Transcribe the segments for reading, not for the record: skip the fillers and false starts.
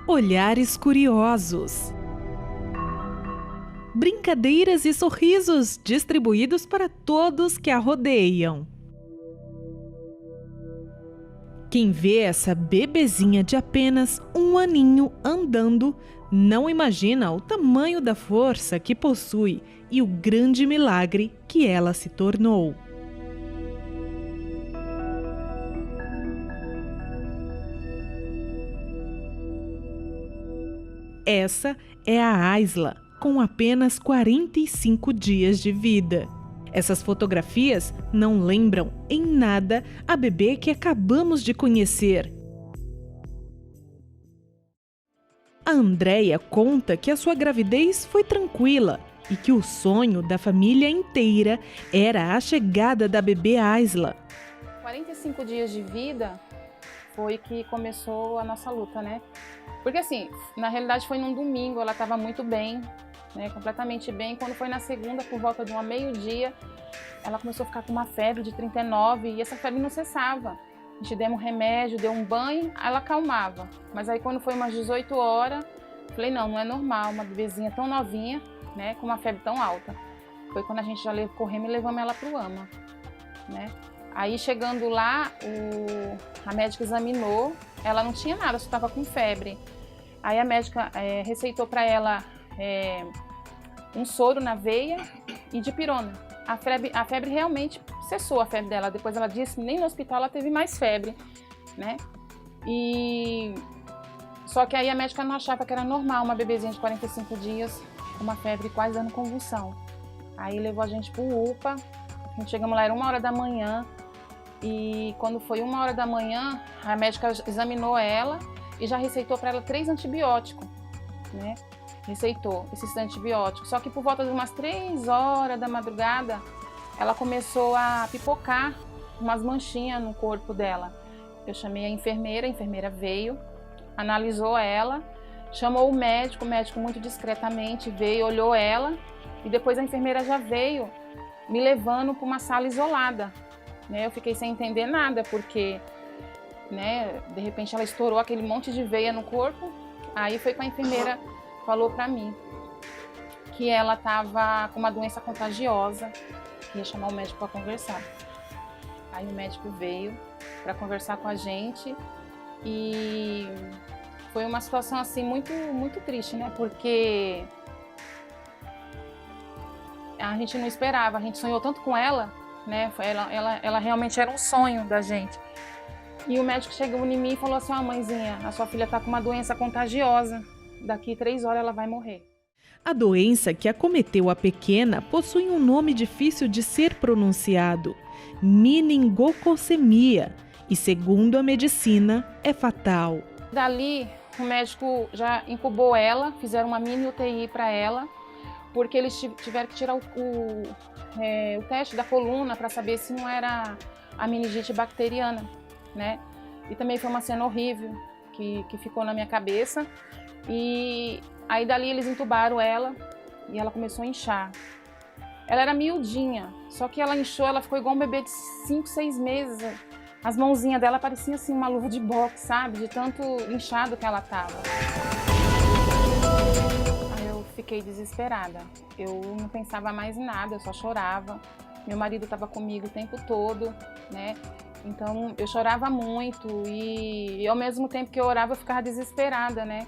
olhares curiosos, brincadeiras e sorrisos distribuídos para todos que a rodeiam. Quem vê essa bebezinha de apenas 1 aninho andando, não imagina o tamanho da força que possui e o grande milagre que ela se tornou. Essa é a Aisla, com apenas 45 dias de vida. Essas fotografias não lembram em nada a bebê que acabamos de conhecer. A Andréia conta que a sua gravidez foi tranquila e que o sonho da família inteira era a chegada da bebê Aisla. 45 dias de vida foi que começou a nossa luta, né? Porque assim, na realidade foi num domingo, ela estava muito bem, né? Completamente bem. Quando foi na segunda, por volta de meio-dia, ela começou a ficar com uma febre de 39 e essa febre não cessava. A gente deu um remédio, deu um banho, ela acalmava. Mas aí quando foi umas 18 horas, falei, não é normal, uma bebezinha tão novinha, né, com uma febre tão alta. Foi quando a gente já corremos e levamos ela para o AMA, né? Aí chegando lá, a médica examinou, ela não tinha nada, só estava com febre. Aí a médica receitou para ela um soro na veia e dipirona. A febre realmente cessou, a febre dela. Depois ela disse que nem no hospital ela teve mais febre, né? Só que aí a médica não achava que era normal uma bebezinha de 45 dias com uma febre quase dando convulsão. Aí levou a gente pro UPA, a gente chegamos lá, era 1h da manhã. E quando foi 1h da manhã, a médica examinou ela e já receitou para ela 3 antibióticos, né? Receitou esses antibióticos. Só que por volta de umas 3 horas da madrugada, ela começou a pipocar umas manchinhas no corpo dela. Eu chamei a enfermeira veio, analisou ela, chamou o médico muito discretamente veio, olhou ela e depois a enfermeira já veio me levando para uma sala isolada. Eu fiquei sem entender nada, porque, né, de repente ela estourou aquele monte de veia no corpo. Aí foi que a enfermeira falou para mim que ela estava com uma doença contagiosa, que ia chamar o médico para conversar. Aí o médico veio para conversar com a gente e foi uma situação assim muito, muito triste, né? Porque a gente não esperava, a gente sonhou tanto com ela, né? Ela realmente era um sonho da gente. E o médico chegou em mim e falou assim: mãezinha, a sua filha está com uma doença contagiosa, daqui 3 horas ela vai morrer. A doença que acometeu a pequena possui um nome difícil de ser pronunciado, meningococemia, e segundo a medicina, é fatal. Dali, o médico já incubou ela, fizeram uma mini UTI para ela, porque eles tiveram que tirar o teste da coluna para saber se não era a meningite bacteriana, né? E também foi uma cena horrível que ficou na minha cabeça. E aí dali eles entubaram ela e ela começou a inchar. Ela era miudinha, só que ela inchou, ela ficou igual um bebê de 5, 6 meses. As mãozinhas dela pareciam assim uma luva de boxe, sabe? De tanto inchado que ela tava. Aí eu fiquei desesperada. Eu não pensava mais em nada, eu só chorava. Meu marido estava comigo o tempo todo, né? Então eu chorava muito e ao mesmo tempo que eu orava eu ficava desesperada, né?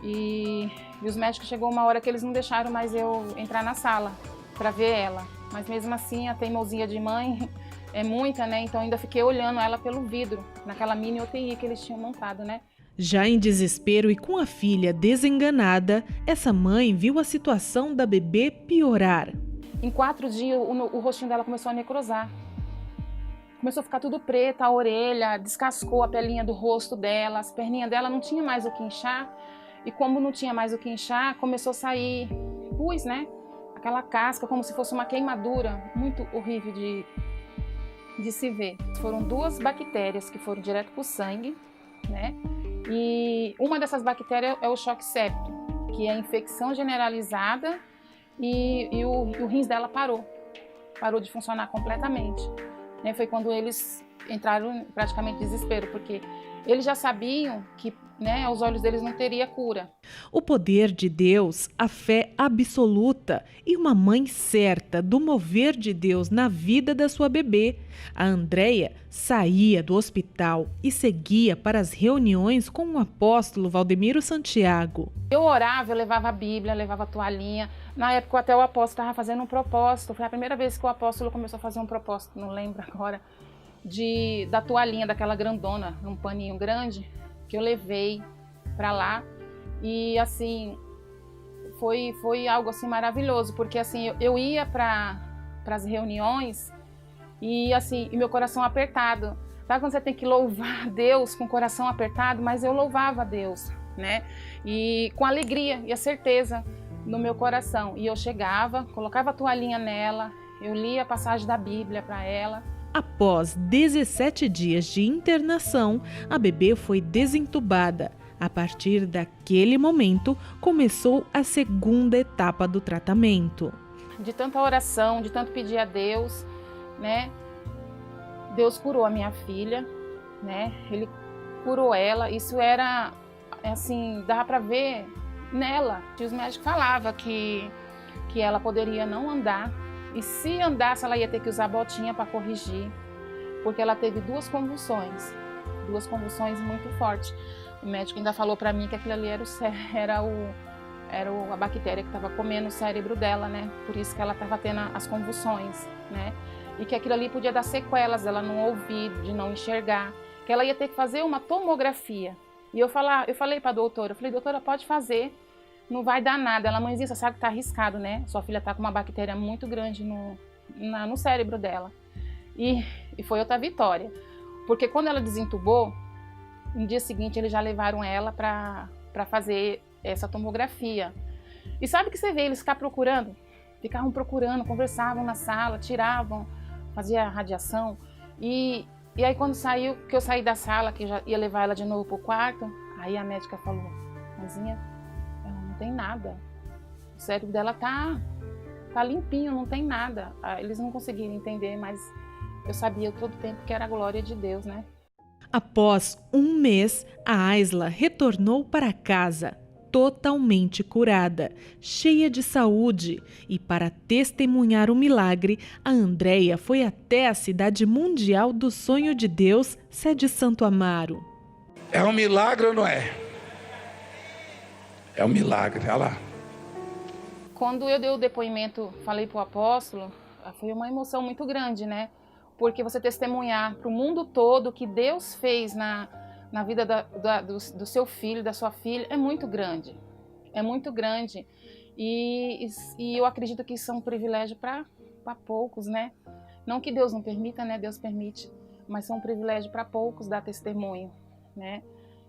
E os médicos chegou uma hora que eles não deixaram mais eu entrar na sala para ver ela. Mas mesmo assim a teimosia de mãe é muita, né? Então ainda fiquei olhando ela pelo vidro, naquela mini UTI que eles tinham montado, né? Já em desespero e com a filha desenganada, essa mãe viu a situação da bebê piorar. Em 4 dias o rostinho dela começou a necrosar. Começou a ficar tudo preto, a orelha, descascou a pelinha do rosto dela, as perninhas dela não tinha mais o que inchar. E como não tinha mais o que inchar, começou a sair pus, né? Aquela casca, como se fosse uma queimadura, muito horrível de se ver. Foram 2 bactérias que foram direto para o sangue, né? E uma dessas bactérias é o choque séptico, que é a infecção generalizada e o rins dela parou de funcionar completamente. Foi quando eles entraram praticamente em desespero, porque Eles já sabiam que, né, aos olhos deles não teria cura. O poder de Deus, a fé absoluta e uma mãe certa do mover de Deus na vida da sua bebê. A Andréia saía do hospital e seguia para as reuniões com o apóstolo Valdemiro Santiago. Eu orava, eu levava a Bíblia, levava a toalhinha. Na época até o apóstolo estava fazendo um propósito. Foi a primeira vez que o apóstolo começou a fazer um propósito, não lembro agora, da toalhinha, daquela grandona, num paninho grande, que eu levei para lá. E assim, foi algo assim maravilhoso, porque assim, eu ia para as reuniões e assim, e meu coração apertado. Sabe quando você tem que louvar a Deus com o coração apertado? Mas eu louvava a Deus, né? E com alegria e a certeza no meu coração. E eu chegava, colocava a toalhinha nela, eu lia a passagem da Bíblia para ela. Após 17 dias de internação, a bebê foi desentubada. A partir daquele momento, começou a segunda etapa do tratamento. De tanta oração, de tanto pedir a Deus, né? Deus curou a minha filha, né? Ele curou ela. Isso era, assim, dava para ver nela. E os médicos falavam que ela poderia não andar. E se andasse, ela ia ter que usar botinha para corrigir, porque ela teve duas convulsões muito fortes. O médico ainda falou para mim que aquilo ali era a bactéria que estava comendo o cérebro dela, né? Por isso que ela estava tendo as convulsões, né? E que aquilo ali podia dar sequelas dela não ouvir, de não enxergar, que ela ia ter que fazer uma tomografia. E eu falei para a doutora, doutora, pode fazer. Não vai dar nada. Ela, mãezinha, você sabe que tá arriscado, né? Sua filha tá com uma bactéria muito grande no cérebro dela. E foi outra vitória. Porque quando ela desentubou, no dia seguinte eles já levaram ela para fazer essa tomografia. E sabe o que você vê? Eles ficavam procurando, conversavam na sala, tiravam, fazia radiação. E aí quando que eu saí da sala, que eu já ia levar ela de novo pro quarto, aí a médica falou, mãezinha, não tem nada. O cérebro dela tá limpinho, não tem nada. Eles não conseguiram entender, mas eu sabia todo o tempo que era a glória de Deus, né? Após um mês, a Aisla retornou para casa, totalmente curada, cheia de saúde. E para testemunhar o milagre, a Andréia foi até a cidade mundial do Sonho de Deus, sede Santo Amaro. É um milagre ou não é? É um milagre, olha lá. Quando eu dei o depoimento, falei para o apóstolo, foi uma emoção muito grande, né? Porque você testemunhar para o mundo todo o que Deus fez na vida do seu filho, da sua filha, é muito grande. É muito grande. E eu acredito que isso é um privilégio para poucos, né? Não que Deus não permita, né? Deus permite, mas é um privilégio para poucos dar testemunho, né?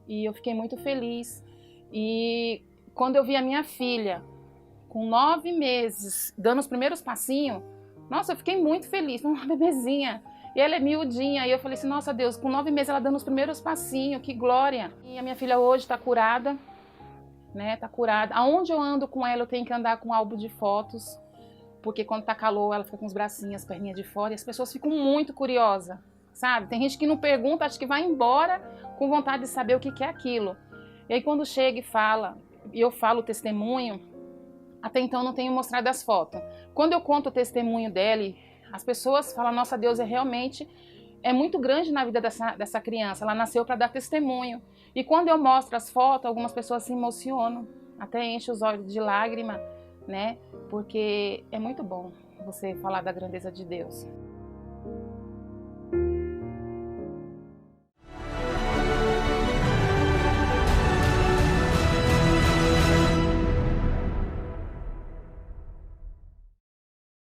E eu fiquei muito feliz. E quando eu vi a minha filha, com 9 meses, dando os primeiros passinhos, nossa, eu fiquei muito feliz, uma bebezinha. E ela é miudinha, e eu falei assim, nossa Deus, com 9 meses ela dando os primeiros passinhos, que glória. E a minha filha hoje está curada, né, tá curada. Aonde eu ando com ela, eu tenho que andar com um álbum de fotos, porque quando tá calor, ela fica com os bracinhos, as perninhas de fora, e as pessoas ficam muito curiosas, sabe? Tem gente que não pergunta, acha que vai embora com vontade de saber o que é aquilo. E aí quando chega e fala, e eu falo o testemunho, até então eu não tenho mostrado as fotos. Quando eu conto o testemunho dela, as pessoas falam, nossa, Deus é muito grande na vida dessa criança, ela nasceu para dar testemunho. E quando eu mostro as fotos, algumas pessoas se emocionam, até enchem os olhos de lágrima, né? Porque é muito bom você falar da grandeza de Deus.